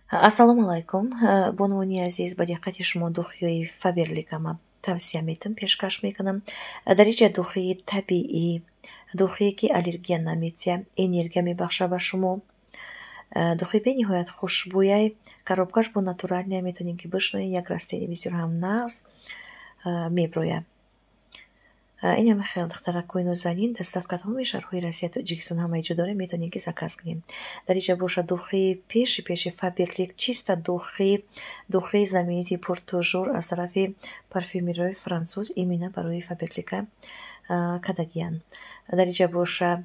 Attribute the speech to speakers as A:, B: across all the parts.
A: Ассалому алайкум. Бонувони азиз, ба диққати шумо духиёи Фаберликама тавсия пешкаш мекунам. Дар инҷа духии табиӣ, духие ки аллергия намедиҳад, энергия мебахшад ба шумо. Духи бениҳоят хушбӯяй, коробкаш бо натуралия метавонем ки бишӯем, як растени бисёр ҳам нағз меброяд. Инам хел духтаракҳои нозанин дастав тамоми шаҳрҳои Россия, Тоҷикистон ҳамаи ҷо дорем, метавонем ки заказ кунем. Дар инҷа бошад духии пеши Фаберлик, чиста духии знаменити пуртужур аз тарафи парфюмерҳои француз именно барои Фаберлика кардагиянд. Дар инҷа бошад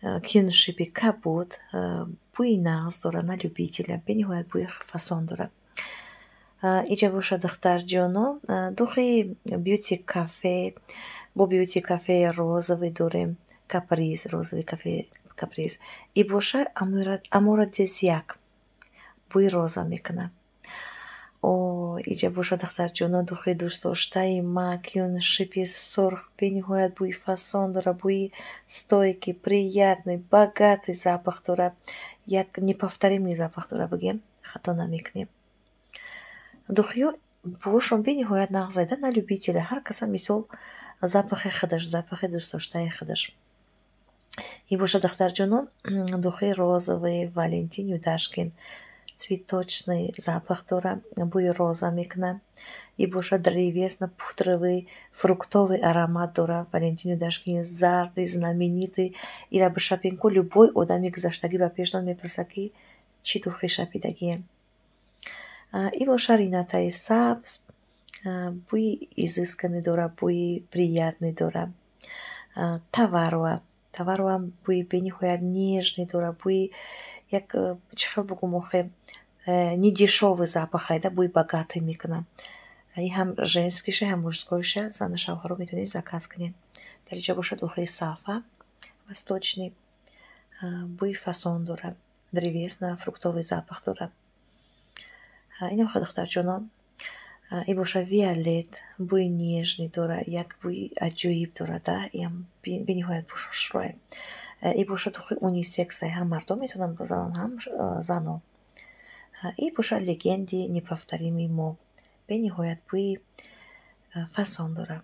A: кюншипи кабуд, бӯи нағз дорад, на любителя, бениҳоят бӯи фасон дорад. Инҷа бошад духтарҷоно, духи бьюти кафе, бо бьюти кафе розовый дорем, каприз, розовый каприз. И бошад аморадизиак, бӯи роза мекунад. Инҷа бошад духтарҷоно, духи дӯстдоштаи ман, кюншипи сурх, бениҳоят бӯи фасон дорад, бӯи стойкий, приятный, богатый запах дорад. Як неповторимый запах дорад, бигем хато намекунем. Духиҳо бошон бениҳоят нағз айда, на любителя, ҳар каса мисол запахи худаш, запахи дӯстдоштаи худаш. И бошад духтарҷоно, духи розовый Валентин Юдашкин, цветочный запах дорад, бӯи роза мекунад. И бошад древесно-пудровый, фруктовый аромат дорад. Валентин Юдашкин зарди, знаменитый. Ира бишапем ку любой одами гузаштагӣ ба пешнод мепурсад ки чӣ духи шапидагие. И бошад ринатаи сабз, бӯи изысканный дорад, бӯи приятный дорад. Таварва бӯи бениҳоят нежный дорад, бӯи як чӣ хел бигӯм охе, недешёвый запах айда, бӯи богатый мекунад. Ин ҳам женскиша, ҳам мужскойша, зану шавҳарро метавонед заказ кунед. Дар инҷа бошад духи сафа восточный, бӯи фасон дорад, древесно-фруктовый запах дорад. Инам хел духтарҷонон, и бошад виолет, бӯи нежный дорад, як бӯи аҷоиб дорад, ям бениҳоят хушрӯяй. И бошад духи унисексай, ҳам мардон метавонанд бизананд, ҳам занон. И бошад легенди неповторимый мо, бениҳоят бӯи фасон дорад.